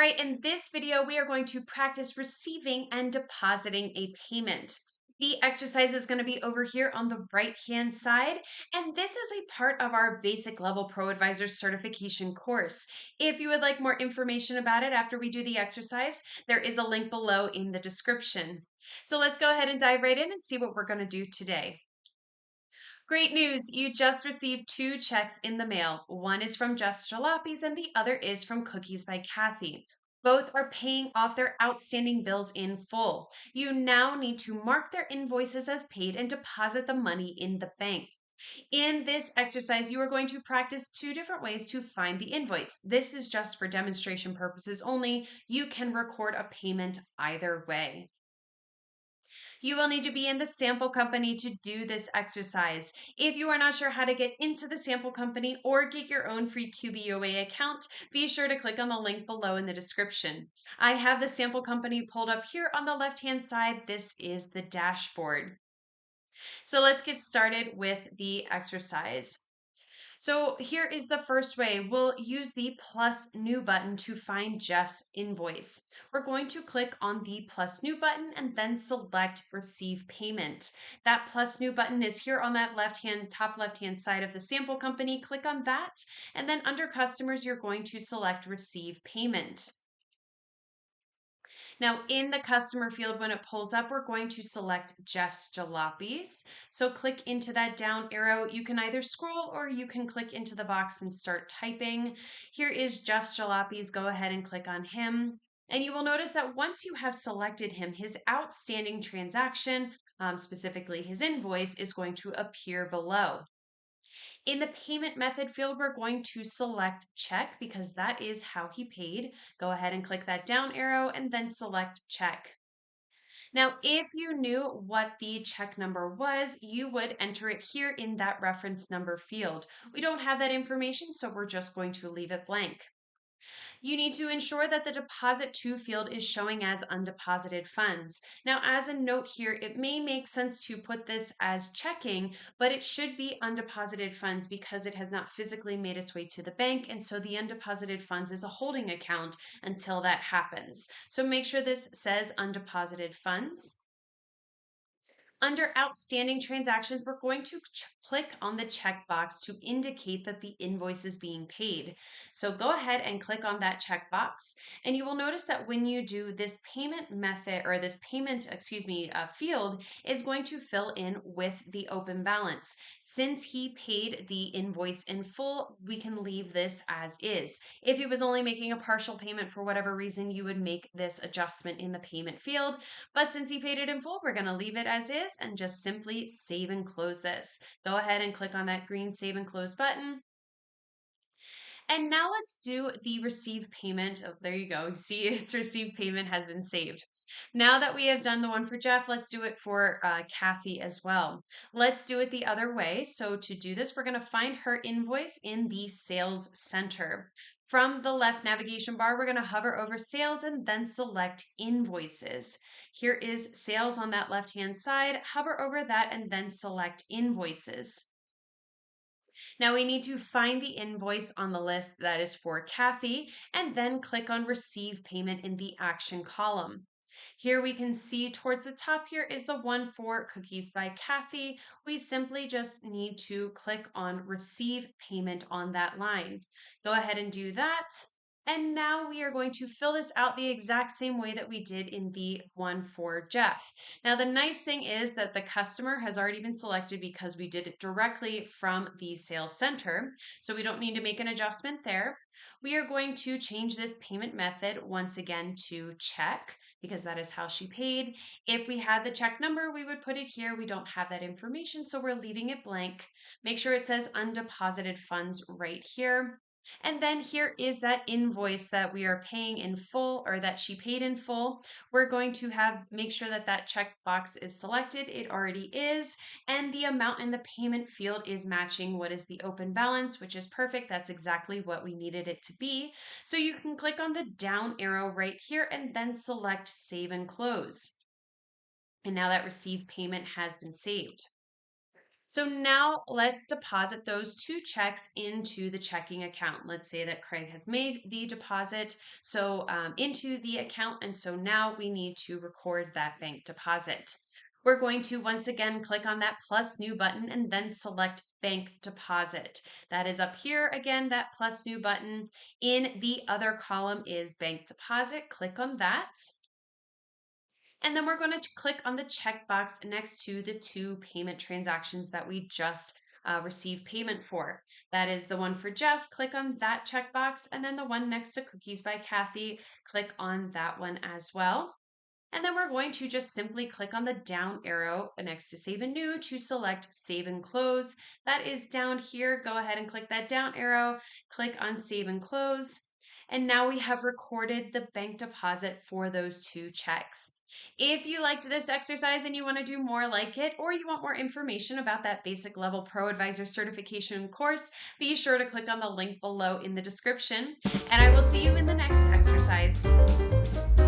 right, in this video, we are going to practice receiving and depositing a payment. The exercise is going to be over here on the right-hand side, and this is a part of our basic level ProAdvisor certification course. If you would like more information about it after we do the exercise, there is a link below in the description. So let's go ahead and dive right in and see what we're going to do today. Great news! You just received 2 checks in the mail. One is from Jeff's Jalopies and the other is from Cookies by Kathy. Both are paying off their outstanding bills in full. You now need to mark their invoices as paid and deposit the money in the bank. In this exercise, you are going to practice 2 different ways to find the invoice. This is just for demonstration purposes only. You can record a payment either way. You will need to be in the sample company to do this exercise. If you are not sure how to get into the sample company or get your own free QBOA account, be sure to click on the link below in the description. I have the sample company pulled up here on the left-hand side. This is the dashboard. So let's get started with the exercise. So here is the first way. We'll use the plus new button to find Jeff's invoice. We're going to click on the plus new button and then select receive payment. That plus new button is here on that top left-hand side of the sample company. Click on that, and then under customers, you're going to select receive payment. Now in the customer field, when it pulls up, we're going to select Jeff's Jalopies. So click into that down arrow. You can either scroll or you can click into the box and start typing. Here is Jeff's Jalopies. Go ahead and click on him. And you will notice that once you have selected him, his outstanding transaction, specifically his invoice, is going to appear below. In the payment method field, we're going to select check because that is how he paid. Go ahead and click that down arrow and then select check. Now, if you knew what the check number was, you would enter it here in that reference number field. We don't have that information, so we're just going to leave it blank. You need to ensure that the deposit to field is showing as undeposited funds. Now, as a note here, it may make sense to put this as checking, but it should be undeposited funds because it has not physically made its way to the bank. And so the undeposited funds is a holding account until that happens. So make sure this says undeposited funds. Under outstanding transactions, we're going to click on the checkbox to indicate that the invoice is being paid. So go ahead and click on that checkbox, and you will notice that when you do this payment method or this payment, field is going to fill in with the open balance. Since he paid the invoice in full, we can leave this as is. If he was only making a partial payment for whatever reason, you would make this adjustment in the payment field. But since he paid it in full, we're going to leave it as is and just simply save and close this. Go ahead and click on that green save and close button. And now let's do the receive payment. Oh, there you go. You see its receive payment has been saved. Now that we have done the one for Jeff, let's do it for Kathy as well. Let's do it the other way. So to do this, we're going to find her invoice in the sales center. From the left navigation bar, we're going to hover over sales and then select invoices. Here is sales on that left-hand side. Hover over that and then select invoices. Now we need to find the invoice on the list that is for Kathy and then click on receive payment in the action column. Here we can see towards the top here is the one for Cookies by Kathy. We simply just need to click on receive payment on that line. Go ahead and do that. And now we are going to fill this out the exact same way that we did in the one for Jeff. Now, the nice thing is that the customer has already been selected because we did it directly from the sales center. So we don't need to make an adjustment there. We are going to change this payment method once again to check because that is how she paid. If we had the check number, we would put it here. We don't have that information, so we're leaving it blank. Make sure it says undeposited funds right here. And then here is that invoice that we are paying in full or that she paid in full. We're going to make sure that that checkbox is selected. It already is. And the amount in the payment field is matching what is the open balance, which is perfect. That's exactly what we needed it to be. So you can click on the down arrow right here and then select save and close. And now that receive payment has been saved. So now let's deposit those 2 checks into the checking account. Let's say that Craig has made the deposit into the account, and so now we need to record that bank deposit. We're going to once again click on that plus new button and then select bank deposit. That is up here again, that plus new button. In the other column is bank deposit. Click on that. And then we're going to click on the checkbox next to the 2 payment transactions that we just received payment for. That is the one for Jeff. Click on that checkbox, and then the one next to Cookies by Kathy. Click on that one as well. And then we're going to just simply click on the down arrow next to Save and New to select Save and Close. That is down here. Go ahead and click that down arrow, click on Save and Close. And now we have recorded the bank deposit for those 2 checks. If you liked this exercise and you want to do more like it, or you want more information about that basic level ProAdvisor certification course, be sure to click on the link below in the description. And I will see you in the next exercise.